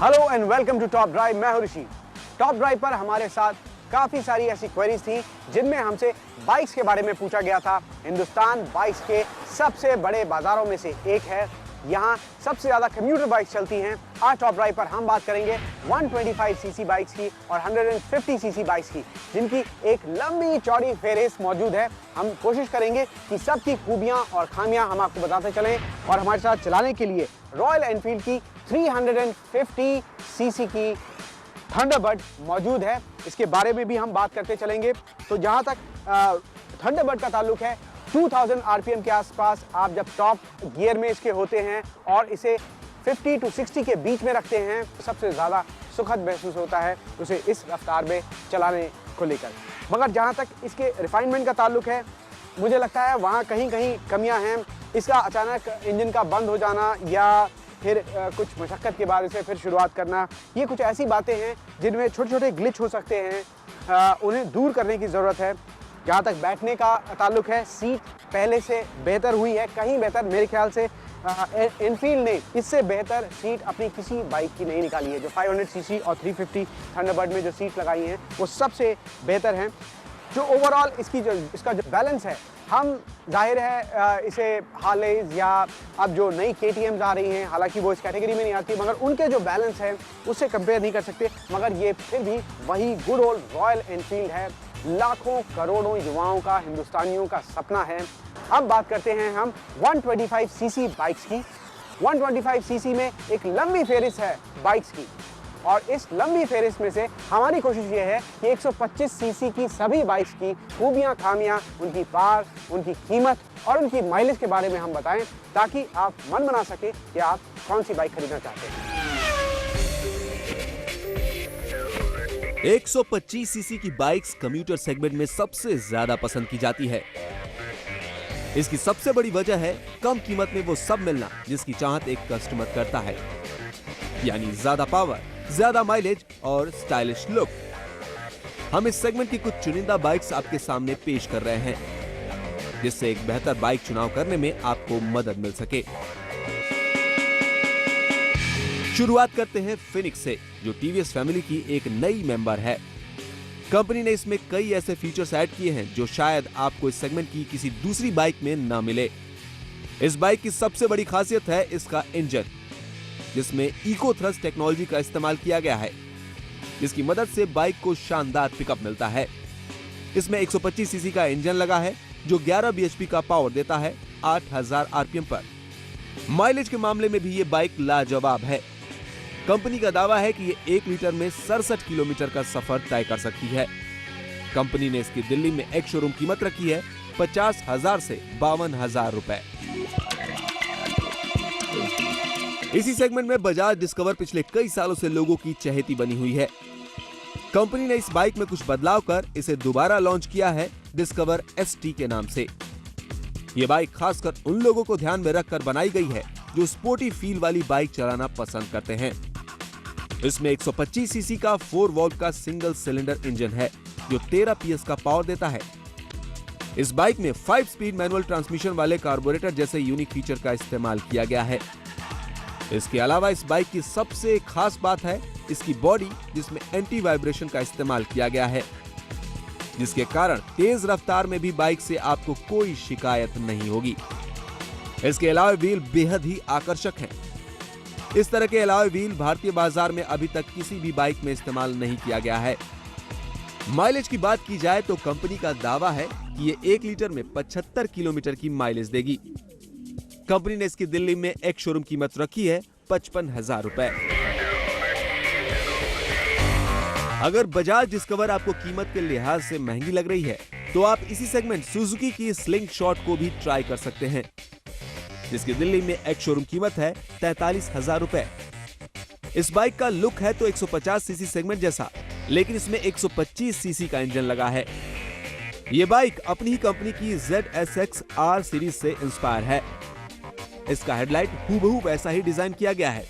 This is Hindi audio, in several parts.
Hello and welcome to top drive. मैं हूं ऋषि। टॉप ड्राइव पर हमारे साथ काफ़ी सारी ऐसी क्वेरीज थी जिनमें हमसे बाइक्स के बारे में पूछा गया था। हिंदुस्तान बाइक्स के सबसे बड़े बाज़ारों में से एक है, यहाँ सबसे ज़्यादा कम्यूटर बाइक्स चलती हैं। आज टॉप ड्राइव पर हम बात करेंगे 125 सीसी बाइक्स की और 150 सीसी बाइक्स की, जिनकी एक लंबी चौड़ी फेहरिस्त मौजूद है। हम कोशिश करेंगे कि सबकी खूबियाँ और खामियाँ हम आपको बताते चलें। और हमारे साथ चलाने के लिए रॉयल एनफील्ड की 350 सीसी की थंडरबर्ड मौजूद है, इसके बारे में भी हम बात करते चलेंगे। तो जहाँ तक थंडरबर्ड का ताल्लुक है, 2000 आरपीएम के आसपास आप जब टॉप गियर में इसके होते हैं और इसे 50 to 60 के बीच में रखते हैं, तो सबसे ज़्यादा सुखद महसूस होता है उसे इस रफ्तार में चलाने को लेकर। मगर जहाँ तक इसके रिफाइनमेंट का ताल्लुक है, मुझे लगता है वहाँ कहीं कहीं कमियाँ हैं। इसका अचानक इंजन का बंद हो जाना या फिर कुछ मशक्क़त के बाद इसे फिर शुरुआत करना, ये कुछ ऐसी बातें हैं जिनमें छोटे छोटे ग्लिच हो सकते हैं, उन्हें दूर करने की ज़रूरत है। जहाँ तक बैठने का ताल्लुक है, सीट पहले से बेहतर हुई है, कहीं बेहतर। मेरे ख्याल से एनफील्ड ने इससे बेहतर सीट अपनी किसी बाइक की नहीं निकाली है। जो 500 सीसी और 350 थंडरबर्ड में जो सीट लगाई हैं वो सबसे बेहतर हैं। जो ओवरऑल इसका जो बैलेंस है, हम जाहिर है इसे हार्लेज या अब जो नई KTMs आ रही हैं, हालांकि वो इस कैटेगरी में नहीं आती, मगर उनके जो बैलेंस है उससे कंपेयर नहीं कर सकते। मगर ये फिर भी वही गुड ओल्ड रॉयल एनफील्ड है, लाखों करोड़ों युवाओं का, हिंदुस्तानियों का सपना है। अब बात करते हैं हम 125 सीसी बाइक्स की। 125 सीसी में एक लंबी फेहरिस्त है बाइक्स की, और इस लंबी फेहरिस्त में से हमारी कोशिश ये है कि 125 सीसी की सभी बाइक्स की खूबियाँ, खामियाँ, उनकी पावर, उनकी कीमत और उनकी माइलेज के बारे में हम बताएं, ताकि आप मन बना सकें कि आप कौन सी बाइक खरीदना चाहते हैं। 125 सीसी की बाइक्स कम्यूटर सेगमेंट में सबसे ज्यादा पसंद की जाती है। इसकी सबसे बड़ी वजह है कम कीमत में वो सब मिलना जिसकी चाहत एक कस्टमर करता है, यानी ज्यादा पावर, ज्यादा माइलेज और स्टाइलिश लुक। हम इस सेगमेंट की कुछ चुनिंदा बाइक्स आपके सामने पेश कर रहे हैं, जिससे एक बेहतर बाइक चुनाव करने में आपको मदद मिल सके। शुरुआत करते हैं फिनिक्स से, जो टीवीएस फैमिली की एक नई मेंबर है। कंपनी ने इसमें कई ऐसे फीचर्स ऐड किए हैं जो शायद आपको इस सेगमेंट की किसी दूसरी बाइक में न मिले। इस बाइक की सबसे बड़ी खासियत है इसका इंजन, जिसमें इको थ्रस्ट टेक्नोलॉजी का इस्तेमाल किया गया है, जिसकी मदद से बाइक को शानदार पिकअप मिलता है। इसमें 125 सीसी का इंजन लगा है जो 11 bhp का पावर देता है 8000 आरपीएम पर। माइलेज के मामले में भी ये बाइक लाजवाब है। कंपनी का दावा है कि ये 1 लीटर में 67 किलोमीटर का सफर तय कर सकती है। कंपनी ने इसकी दिल्ली में एक शोरूम कीमत रखी है 50,000 से 52,000 रुपए। इसी सेगमेंट में बजाज डिस्कवर पिछले कई सालों से लोगों की चहेती बनी हुई है। कंपनी ने इस बाइक में कुछ बदलाव कर इसे दोबारा लॉन्च किया है डिस्कवर ST के नाम से। यह बाइक खासकर उन लोगों को ध्यान में रखकर बनाई गई है जो स्पोर्टी फील वाली बाइक चलाना पसंद करते हैं। इसमें 125 सीसी का 4 वॉल्व का सिंगल सिलेंडर इंजन है जो 13 PS का पावर देता है। इस बाइक में 5 स्पीड मैनुअल ट्रांसमिशन वाले कार्बोरेटर जैसे यूनिक फीचर का इस्तेमाल किया गया है। इसके अलावा इस बाइक की सबसे खास बात है इसकी बॉडी, जिसमें एंटी वाइब्रेशन का इस्तेमाल किया गया है, जिसके कारण तेज रफ्तार में भी बाइक से आपको कोई शिकायत नहीं होगी। इसके अलावा व्हील बेहद ही आकर्षक हैं। इस तरह के अलॉय व्हील भारतीय बाजार में अभी तक किसी भी बाइक में इस्तेमाल नहीं किया गया है। माइलेज की बात की जाए तो कंपनी का दावा है कि ये 1 लीटर में 75 किलोमीटर की माइलेज देगी। कंपनी ने इसकी दिल्ली में एक शोरूम कीमत रखी है 55,000 रुपए। अगर बजाज डिस्कवर आपको कीमत के लिहाज से महंगी लग रही है तो आप इसी सेगमेंट सुजुकी की स्लिंग शॉट को भी ट्राई कर सकते हैं, जिसकी दिल्ली में एक शोरूम कीमत है 43,000 रुपए। इस बाइक का लुक है तो 150 सीसी सेगमेंट जैसा, लेकिन इसमें 125 सीसी का इंजन लगा है। ये बाइक अपनी ही कंपनी की ZSX R सीरीज से इंस्पायर है। इसका हेडलाइट हूबहू वैसा ही डिजाइन किया गया है।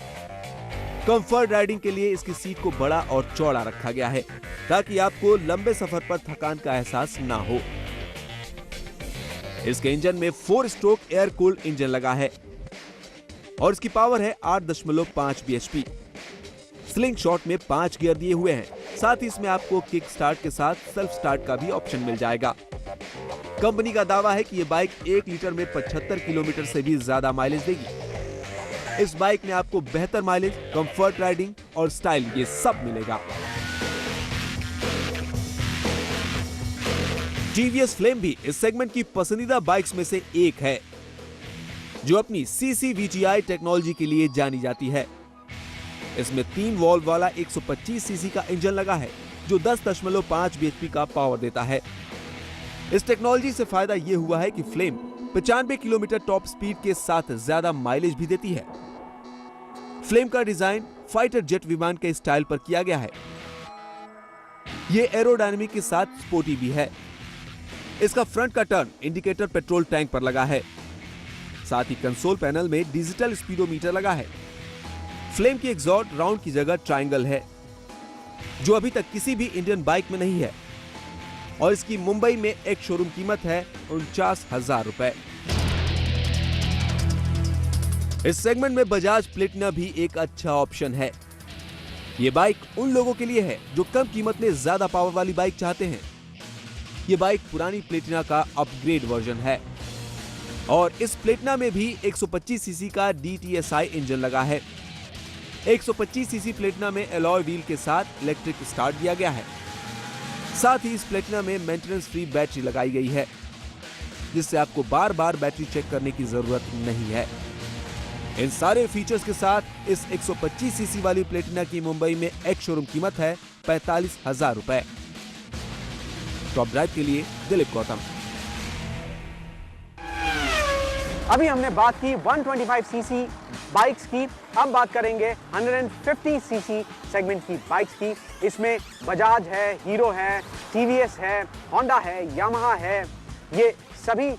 कंफर्ट राइडिंग के लिए इसकी सीट को बड़ा और चौड़ा रखा गया है ताकि आपको लंबे सफर पर थकान का एहसास ना हो। इसके इंजन में 4 स्ट्रोक एयर कूल्ड इंजन लगा है और इसकी पावर है 8.5 bhp। स्लिंग शॉट में 5 गियर दिए हुए हैं। साथ ही इसमें आपको किक स्टार्ट के साथ सेल्फ स्टार्ट का भी ऑप्शन मिल जाएगा। कंपनी का दावा है कि ये बाइक 1 लीटर में 75 किलोमीटर से भी ज्यादा माइलेज देगी। इस बाइक में आपको बेहतर माइलेज, कंफर्ट राइडिंग और स्टाइल ये सब मिलेगा। टीवीएस फ्लेम भी इस सेगमेंट की पसंदीदा बाइक्स में से एक है, जो अपनी CCVTi टेक्नोलॉजी के लिए जानी जाती है। इसमें 3 वॉल्व वाला 125 सीसी का इंजन लगा है, जो 10.5 bhp का पावर देता है। इस टेक्नोलॉजी से फायदा यह हुआ है कि फ्लेम 95 किलोमीटर टॉप स्पीड के साथ ज्यादा माइलेज भी देती है। फ्लेम का डिजाइन फाइटर जेट विमान के स्टाइल पर किया गया है। यह एरोडायनेमिक के साथ स्पोर्टी भी है। इसका फ्रंट का टर्न इंडिकेटर पेट्रोल टैंक पर लगा है। साथ ही कंसोल पैनल में डिजिटल स्पीडोमीटर लगा है। फ्लेम की एग्जॉस्ट राउंड की जगह ट्रायंगल है, जो अभी तक किसी भी इंडियन बाइक में नहीं है, और इसकी मुंबई में एक शोरूम कीमत है 49,000 रुपए। इस सेगमेंट में बजाज प्लेटिना भी एक अच्छा ऑप्शन है। ये बाइक उन लोगों के लिए है जो कम कीमत में ज्यादा पावर वाली बाइक चाहते हैं। ये बाइक पुरानी प्लेटिना का अपग्रेड वर्जन है, और इस प्लेटिना में भी 125 सीसी का DTSI इंजन लगा है। 125 सीसी प्लेटिना में एलॉय व्हील के साथ इलेक्ट्रिक स्टार्ट दिया गया है। साथ ही इस प्लेटिना में मेंटेनेंस फ्री बैटरी लगाई गई है, जिससे आपको बार बार बैटरी चेक करने की जरूरत नहीं है। इन सारे फीचर्स के साथ इस 125 सीसी वाली प्लेटिना की मुंबई में एक शोरूम कीमत है 45,000 रुपए। टॉप ड्राइव के लिए दिलीप गौतम। अभी हमने बात की 125 सीसी बाइक्स की, अब बात करेंगे 150 सीसी सेगमेंट की बाइक्स की। इसमें बजाज है, हीरो है, टीवीएस है, होंडा है, यामाहा है। ये सभी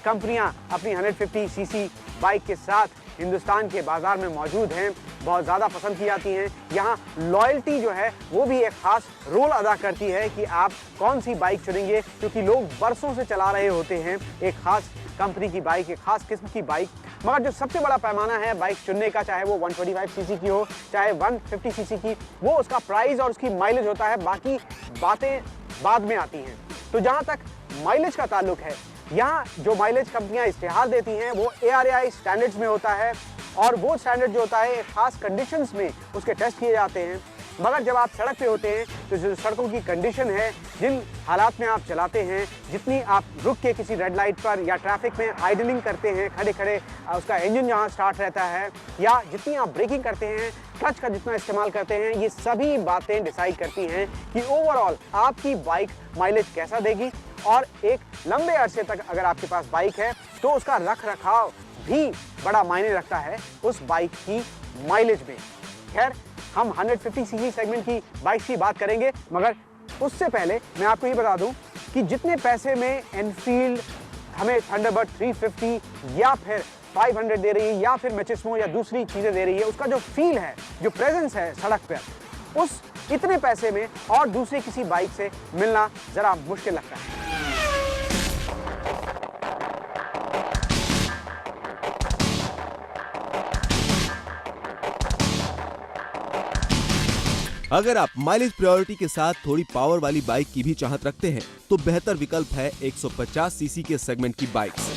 कंपनियां अपनी 150 सीसी बाइक के साथ हिंदुस्तान के बाजार में मौजूद हैं, बहुत ज़्यादा पसंद की जाती हैं। यहाँ लॉयल्टी जो है वो भी एक खास रोल अदा करती है कि आप कौन सी बाइक चुनेंगे, क्योंकि लोग बरसों से चला रहे होते हैं एक खास कंपनी की बाइक, एक खास किस्म की बाइक। मगर जो सबसे बड़ा पैमाना है बाइक चुनने का, चाहे वो 125 सीसी की हो चाहे 150 सीसी की, वो उसका प्राइस और उसकी माइलेज होता है। बाकी बातें बाद में आती हैं। तो जहाँ तक माइलेज का ताल्लुक है, यहाँ जो माइलेज कंपनियां इश्तिहार देती हैं वो ARAI स्टैंडर्ड्स में होता है, और वो स्टैंडर्ड जो होता है खास कंडीशंस में उसके टेस्ट किए जाते हैं। मगर जब आप सड़क पे होते हैं तो जो सड़कों की कंडीशन है, जिन हालात में आप चलाते हैं, जितनी आप रुक के किसी रेड लाइट पर या ट्रैफिक में आइडलिंग करते हैं, खड़े खड़े उसका इंजन जहाँ स्टार्ट रहता है, या जितनी आप ब्रेकिंग करते हैं, क्लच का जितना इस्तेमाल करते हैं, ये सभी बातें डिसाइड करती हैं कि ओवरऑल आपकी बाइक माइलेज कैसा देगी। और एक लंबे अरसे तक अगर आपके पास बाइक है तो उसका रख रखाव भी बड़ा मायने रखता है उस बाइक की माइलेज में। खैर, हम 150 सीसी सेगमेंट की बाइक की बात करेंगे, मगर उससे पहले मैं आपको ये बता दूं कि जितने पैसे में एनफील्ड हमें थंडरबर्ड 350 या फिर 500 दे रही है, या फिर मैचिस्मो या दूसरी चीज़ें दे रही है, उसका जो फील है, जो प्रेजेंस है सड़क पर, उस इतने पैसे में और दूसरी किसी बाइक से मिलना ज़रा मुश्किल लगता है। अगर आप माइलेज प्रायोरिटी के साथ थोड़ी पावर वाली बाइक की भी चाहत रखते हैं, तो बेहतर विकल्प है 150 सीसी के सेगमेंट की बाइक्स।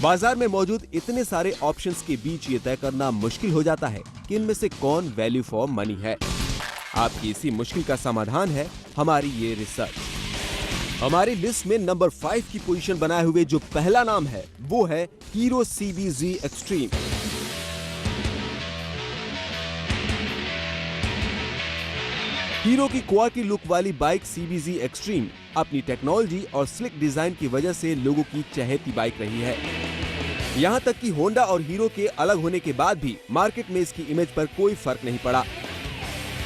बाजार में मौजूद इतने सारे ऑप्शंस के बीच ये तय करना मुश्किल हो जाता है कि इनमें से कौन वैल्यू फॉर मनी है। आपकी इसी मुश्किल का समाधान है हमारी ये रिसर्च। हमारी लिस्ट में नंबर 5 की पोजीशन बनाए हुए जो पहला नाम है वो है हीरो CBZ एक्सट्रीम। हीरो की क्वार्टी लुक वाली बाइक CBZ एक्सट्रीम अपनी टेक्नोलॉजी और स्लिक डिजाइन की वजह से लोगों की चहेती बाइक रही है। यहाँ तक कि होंडा और हीरो के अलग होने के बाद भी मार्केट में इसकी इमेज पर कोई फर्क नहीं पड़ा।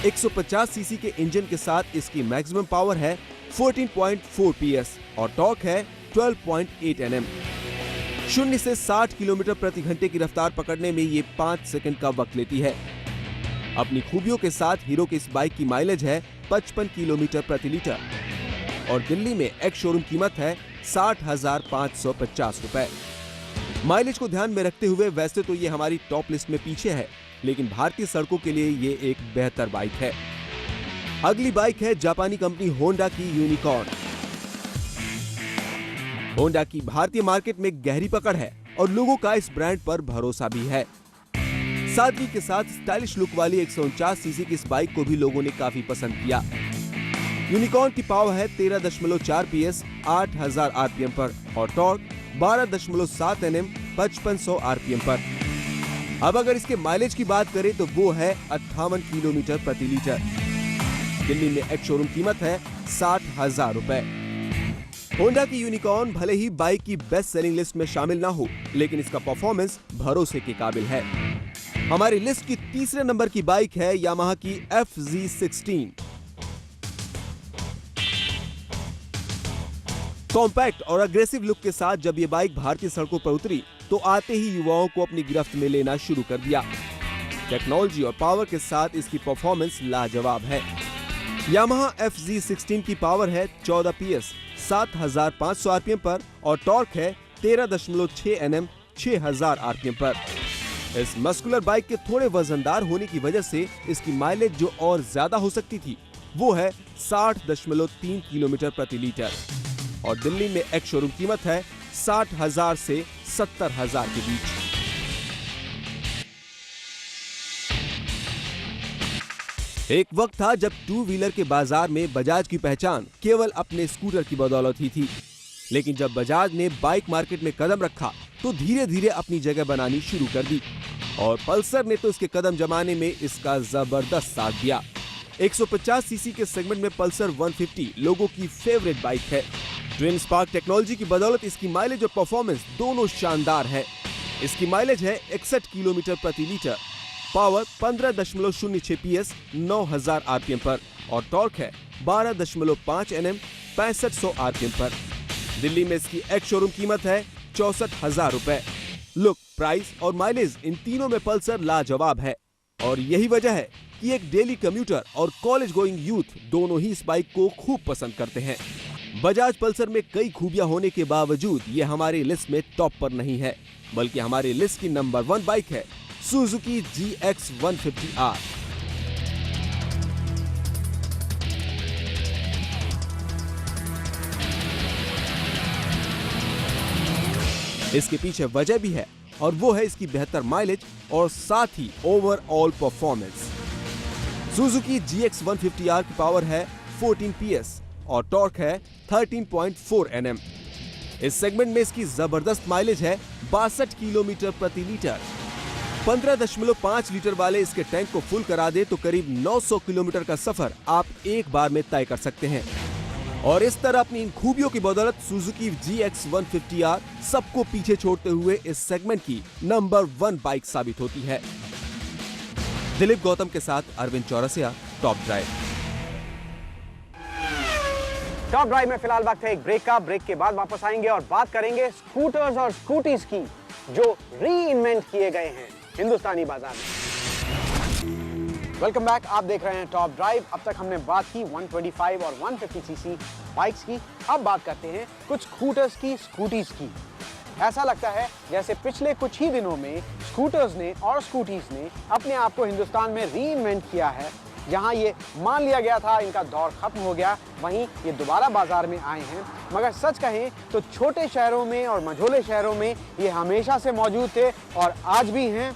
150 सीसी के इंजन के साथ इसकी मैक्सिमम पावर है 14.4 PS और टॉर्क है 12.8 Nm। 0 से 60 किलोमीटर प्रति घंटे की रफ्तार पकड़ने में ये 5 सेकंड का वक्त लेती है। अपनी खूबियों के साथ हीरो की इस बाइक की माइलेज है 55 किलोमीटर प्रति लीटर और दिल्ली में एक शोरूम कीमत है 60,550 रुपए। माइलेज को ध्यान में रखते हुए वैसे तो ये हमारी टॉप लिस्ट में पीछे है, लेकिन भारतीय सड़कों के लिए ये एक बेहतर बाइक है। अगली बाइक है जापानी कंपनी होंडा की यूनिकॉर्न। होंडा की भारतीय मार्केट में गहरी पकड़ है और लोगों का इस ब्रांड पर भरोसा भी है। सादगी के साथ स्टाइलिश लुक वाली 149 सीसी की इस बाइक को भी लोगों ने काफी पसंद किया। यूनिकॉर्न की पावर है 13.4 PS 8000 RPM पर और टॉर्क 12.7 Nm 5500 RPM पर। अब अगर इसके माइलेज की बात करें तो वो है 58 किलोमीटर प्रति लीटर। दिल्ली में एक शोरूम कीमत है 60,000 रुपए। होंडा की यूनिकॉर्न भले ही बाइक की बेस्ट सेलिंग लिस्ट में शामिल ना हो, लेकिन इसका परफॉर्मेंस भरोसे के काबिल है। हमारी लिस्ट की तीसरे नंबर की बाइक है यामाहा की FZ16। कॉम्पैक्ट और अग्रेसिव लुक के साथ जब ये बाइक भारतीय सड़कों पर उतरी तो आते ही युवाओं को अपनी गिरफ्त में लेना शुरू कर दिया। टेक्नोलॉजी और पावर के साथ इसकी परफॉर्मेंस लाजवाब है। यामाहा FZ16 की पावर है 14 PS 7500 RPM पर और टॉर्क है 13.6 Nm 6000 RPM पर। इस मस्कुलर बाइक के थोड़े वजनदार होने की वजह से इसकी माइलेज जो और ज्यादा हो सकती थी वो है 60.3 किलोमीटर प्रति लीटर और दिल्ली में एक शोरूम कीमत है 60,000 से 70,000 के बीच। एक वक्त था जब टू व्हीलर के बाजार में बजाज की पहचान केवल अपने स्कूटर की बदौलत ही थी, लेकिन जब बजाज ने बाइक मार्केट में कदम रखा तो धीरे धीरे अपनी जगह बनानी शुरू कर दी और पल्सर ने तो इसके कदम जमाने में इसका जबरदस्त साथ दिया। 150 सीसी के सेगमेंट में पल्सर 150 लोगों की फेवरेट बाइक है। ट्विन स्पार्क टेक्नोलॉजी की बदौलत इसकी माइलेज और परफॉर्मेंस दोनों शानदार है। इसकी माइलेज है 61 किलोमीटर प्रति लीटर, पावर 15.06 PS 9000 RPM पर और टॉर्क है 12.5 Nm 6500 RPM पर। दिल्ली में इसकी एक शोरूम कीमत है 64,000 रुपए। लुक, प्राइस और माइलेज इन तीनों में पल्सर लाजवाब है और यही वजह है कि एक डेली कम्यूटर और कॉलेज गोइंग यूथ दोनों ही इस बाइक को खूब पसंद करते हैं। बजाज पल्सर में कई खूबियां होने के बावजूद ये हमारी लिस्ट में टॉप पर नहीं है, बल्कि हमारी लिस्ट की नंबर 1 बाइक है सुजुकी GX 150R। इसके पीछे वजह भी है और वो है इसकी बेहतर माइलेज और साथ ही overall performance. Suzuki GX 150R की पावर है 14 PS और टॉर्क है 13.4 Nm। इस सेगमेंट में इसकी जबरदस्त माइलेज है 62 किलोमीटर प्रति लीटर। 15.5 लीटर वाले इसके टैंक को फुल करा दे तो करीब 900 किलोमीटर का सफर आप एक बार में तय कर सकते हैं और इस तरह अपनी इन खूबियों की बदौलत सुजुकी GX 150R सबको पीछे छोड़ते हुए इस सेगमेंट की नंबर 1 बाइक साबित होती है। दिलीप गौतम के साथ Arvind Chaurasia, top drive. Top drive में फिलहाल वक्त है एक ब्रेक का। ब्रेक के बाद वापस आएंगे और बात करेंगे स्कूटर्स और स्कूटीज की जो री-इन्वेंट किए गए हैं हिंदुस्तानी बाजार में। वेलकम बैक, आप देख रहे हैं टॉप ड्राइव। अब तक हमने बात की 125 और 150 सीसी बाइक्स की। अब बात करते हैं कुछ स्कूटर्स की, स्कूटीज की। ऐसा लगता है जैसे पिछले कुछ ही दिनों में स्कूटर्स ने और स्कूटीज ने अपने आप को हिंदुस्तान में री-इन्वेंट किया है। जहां ये मान लिया गया था इनका दौर खत्म हो गया, वहीं ये दोबारा बाजार में आए हैं। मगर सच कहें तो छोटे शहरों में और मझोले शहरों में ये हमेशा से मौजूद थे और आज भी हैं।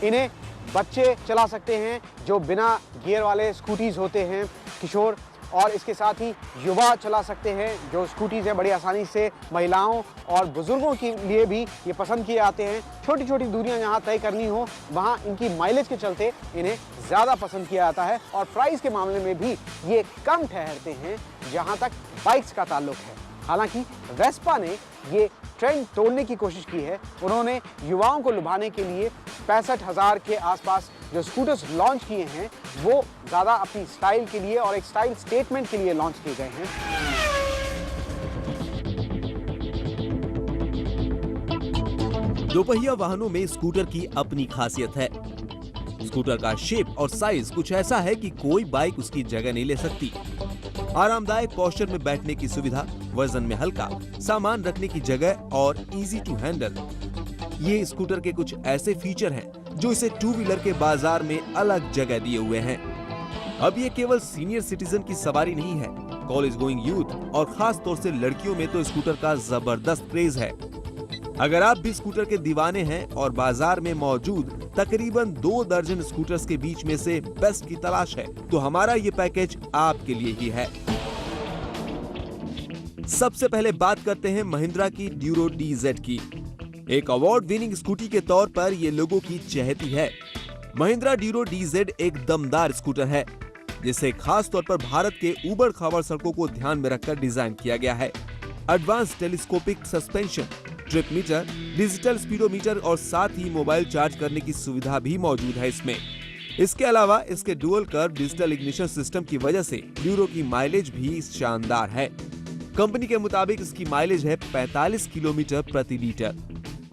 इन्हें बच्चे चला सकते हैं जो बिना गियर वाले स्कूटीज होते हैं, किशोर, और इसके साथ ही युवा चला सकते हैं जो स्कूटीज है बड़ी आसानी से। महिलाओं और बुजुर्गों के लिए भी ये पसंद किए जाते हैं। छोटी छोटी दूरियां जहां तय करनी हो वहां इनकी माइलेज के चलते इन्हें ज़्यादा पसंद किया जाता है और प्राइस के मामले में भी ये कम ठहरते हैं जहां तक बाइक्स का ताल्लुक है। हालांकि वेस्पा ने ये ट्रेंड तोड़ने की कोशिश की है। उन्होंने युवाओं को लुभाने के लिए 65,000 के आसपास जो स्कूटर्स लॉन्च किए हैं वो ज़्यादा अपनी स्टाइल के लिए और एक स्टाइल स्टेटमेंट के लिए लॉन्च किए गए हैं। दोपहिया वाहनों में स्कूटर की अपनी खासियत है। स्कूटर का शेप और साइज कुछ ऐसा है कि कोई बाइक उसकी जगह नहीं ले सकती। आरामदायक पोस्चर में बैठने की सुविधा, वजन में हल्का, सामान रखने की जगह और इजी टू हैंडल, ये स्कूटर के कुछ ऐसे फीचर हैं जो इसे टू व्हीलर के बाजार में अलग जगह दिए हुए हैं। अब ये केवल सीनियर सिटीजन की सवारी नहीं है, कॉलेज गोइंग यूथ और खास तौर से लड़कियों में तो स्कूटर का जबरदस्त क्रेज है। अगर आप भी स्कूटर के दीवाने हैं और बाजार में मौजूद तकरीबन 2 दर्जन स्कूटर्स के बीच में से बेस्ट की तलाश है, तो हमारा ये पैकेज आपके लिए ही है। सबसे पहले बात करते हैं महिंद्रा की ड्यूरो DZ की। एक अवार्ड विनिंग स्कूटी के तौर पर ये लोगों की चहेती है। महिंद्रा ड्यूरो DZ एक दमदार स्कूटर है, जिसे खास तौर पर भारत के उबड़ खाबड़ सड़कों को ध्यान में रखकर डिजाइन किया गया है। Advance telescopic suspension, trip meter, digital speedometer और साथ ही मोबाइल चार्ज करने की सुविधा भी मौजूद है इसमें। इसके अलावा इसके dual curve digital ignition system की वजह से ड्यूरो की माइलेज भी शानदार है। कंपनी के मुताबिक इसकी माइलेज है 45 किलोमीटर प्रति लीटर।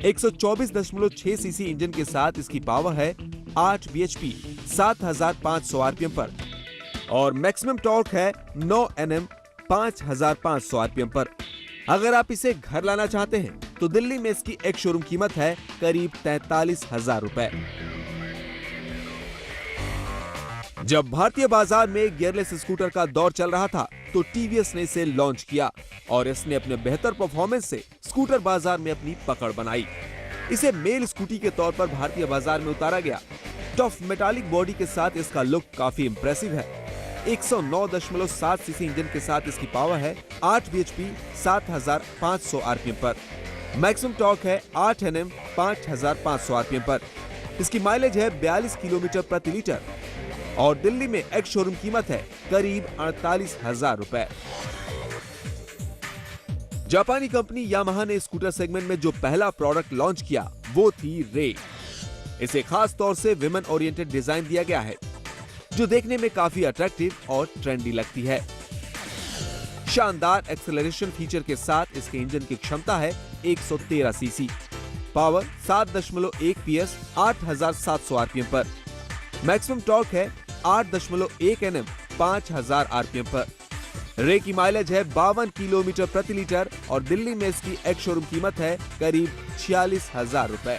124.6 सीसी इंजन के साथ इसकी पावर है 8 bhp 7500 आरपीएम पर और मैक्सिमम टॉर्क है 9 Nm 5500 आरपीएम पर। अगर आप इसे घर लाना चाहते हैं तो दिल्ली में इसकी एक शोरूम कीमत है करीब 43,000 रुपए। जब भारतीय बाजार में गियरलेस स्कूटर का दौर चल रहा था तो टीवीएस ने इसे लॉन्च किया और इसने अपने बेहतर परफॉर्मेंस से स्कूटर बाजार में अपनी पकड़ बनाई। इसे मेल स्कूटी के तौर पर भारतीय बाजार में उतारा गया। टफ मेटालिक बॉडी के साथ इसका लुक काफी इंप्रेसिव है। 109.7 सीसी इंजन के साथ इसकी पावर है 8 bhp 7500 आरपीएम पर। मैक्सिमम टॉर्क है 8 Nm 5500 आरपीएम पर। इसकी माइलेज है 42 किलोमीटर प्रति लीटर और दिल्ली में एक शोरूम कीमत है करीब 48,000 रुपए। जापानी कंपनी यामाहा ने स्कूटर सेगमेंट में जो पहला प्रोडक्ट लॉन्च किया वो थी रे। इसे खास तौर से विमेन ओरिएंटेड डिजाइन दिया गया है, जो देखने में काफी अट्रैक्टिव और ट्रेंडी लगती है। शानदार एक्सेलरेशन फीचर के साथ इसके इंजन की क्षमता है 113 सीसी, पावर 7.1 PS 8700 आरपीएम पर। मैक्सिमम टॉर्क है 8.1 Nm 5000 आरपीएम पर। रे की माइलेज है 52 किलोमीटर प्रति लीटर और दिल्ली में इसकी एक शोरूम कीमत है करीब 46,000 रुपए।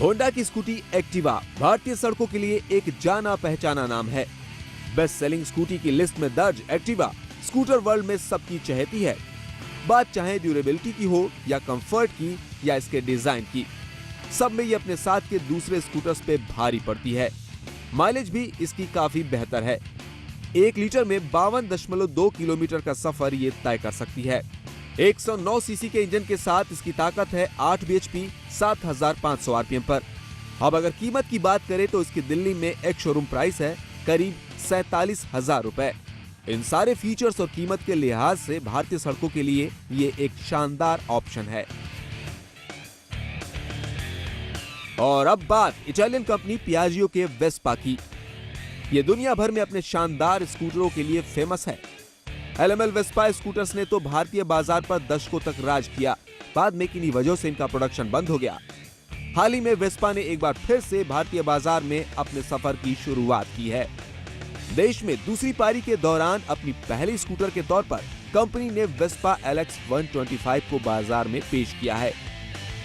होंडा की स्कूटी एक्टिवा भारतीय सड़कों के लिए एक जाना पहचाना नाम है। बेस्ट सेलिंग स्कूटी की लिस्ट में दर्ज एक्टिवा स्कूटर वर्ल्ड में सबकी चहेती है। बात चाहे ड्यूरेबिलिटी की हो या कंफर्ट की या इसके डिजाइन की, सब में ये अपने साथ के दूसरे स्कूटर्स पे भारी पड़ती है। माइलेज भी इसकी काफी बेहतर है। 1 लीटर में 52.2 किलोमीटर का सफर ये तय कर सकती है। 109 सीसी के इंजन के साथ इसकी ताकत है 8 bhp 7500 आरपीएम पर। अब अगर कीमत की बात करें तो इसकी दिल्ली में एक शोरूम प्राइस है करीब 47,000 रुपए। इन सारे फीचर्स और कीमत के लिहाज से भारतीय सड़कों के लिए ये एक शानदार ऑप्शन है। और अब बात इटालियन कंपनी पियाजियो के वेस्पा की। ये दुनिया भर में अपने शानदार स्कूटरों के लिए फेमस है। LML वेस्पा स्कूटर्स ने तो भारतीय बाजार पर दशकों तक राज किया। बाद में किन्हीं वजहों से इनका प्रोडक्शन बंद हो गया। हाल ही में वेस्पा ने एक बार फिर से भारतीय बाजार में अपने सफर की शुरुआत की है। देश में दूसरी पारी के दौरान अपनी पहली स्कूटर के तौर पर कंपनी ने वेस्पा LX 125 को बाजार में पेश किया है।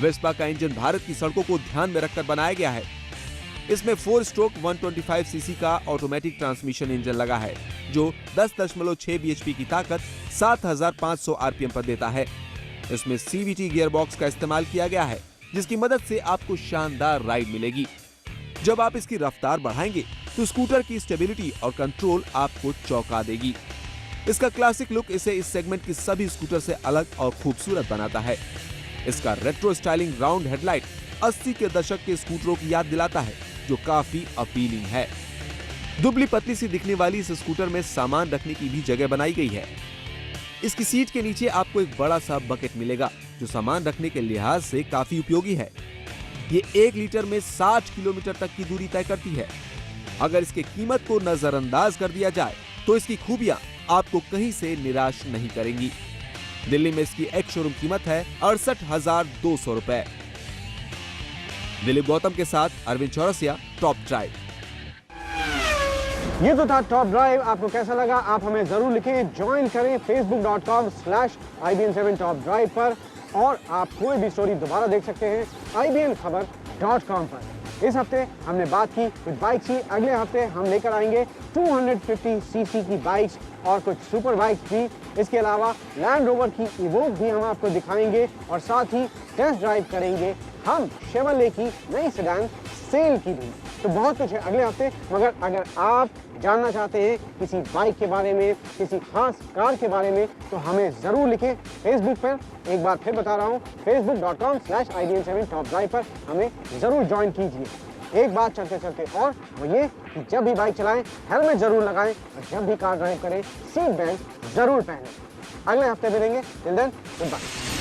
वेस्पा का इंजन भारत की सड़कों को ध्यान में रखकर बनाया गया है। इसमें 4 स्ट्रोक 125 सीसी का ऑटोमेटिक ट्रांसमिशन इंजन लगा है, जो 10.6 bhp की ताकत 7500 आरपीएम पर देता है। इसमें CVT गियर बॉक्स का इस्तेमाल किया गया है, जिसकी मदद से आपको शानदार राइड मिलेगी। जब आप इसकी रफ्तार बढ़ाएंगे तो स्कूटर की स्टेबिलिटी और कंट्रोल आपको चौंका देगी। इसका क्लासिक लुक इसे इस सेगमेंट की सभी स्कूटर से अलग और खूबसूरत बनाता है। इसका रेट्रो स्टाइलिंग राउंड हेडलाइट 80 के दशक के स्कूटरों की याद दिलाता है, जो काफी अपीलिंग है। दुबली पतली सी दिखने वाली इस स्कूटर में सामान रखने की भी जगह बनाई गई है। इसकी सीट के नीचे आपको एक बड़ा सा बकेट मिलेगा, जो सामान रखने के लिहाज से काफी उपयोगी है। ये 1 लीटर में 60 किलोमीटर तक की दूरी तय करती है। अगर इसकी कीमत को नजरअंदाज कर दिया जाए तो इसकी खूबियां आपको कहीं से निराश नहीं करेंगी। दिल्ली में इसकी एक शोरूम कीमत है 68,200 रुपए। दिलीप गौतम के साथ अरविंद चौरसिया, टॉप ड्राइव। ये तो था टॉप ड्राइव। आपको कैसा लगा आप हमें जरूर लिखें। ज्वाइन करें facebook.com/IBN7 टॉप ड्राइव पर। और आप कोई भी स्टोरी दोबारा देख सकते हैं IBNKhabar.com पर। इस हफ्ते हमने बात की कुछ बाइक्स की, अगले हफ्ते हम लेकर आएंगे 250 सीसी की बाइक्स और कुछ सुपर बाइक्स भी। इसके अलावा लैंड रोवर की इवोक भी हम आपको दिखाएंगे और साथ ही टेस्ट ड्राइव करेंगे हम शेवरले की नई सेडान सेल की भी। तो बहुत कुछ है अगले हफ्ते, मगर अगर आप जानना चाहते हैं किसी बाइक के बारे में, किसी खास कार के बारे में, तो हमें ज़रूर लिखें फेसबुक पर। एक बार फिर बता रहा हूँ, facebook.com/IBN7 टॉप ड्राइव पर हमें ज़रूर ज्वाइन कीजिए। एक बात चलते चलते और वो ये कि जब भी बाइक चलाएं हेलमेट ज़रूर लगाएं और जब भी कार ड्राइव करें सीट बेल्ट ज़रूर पहनें। अगले हफ्ते मिलेंगे, टिल देन गुड बाय।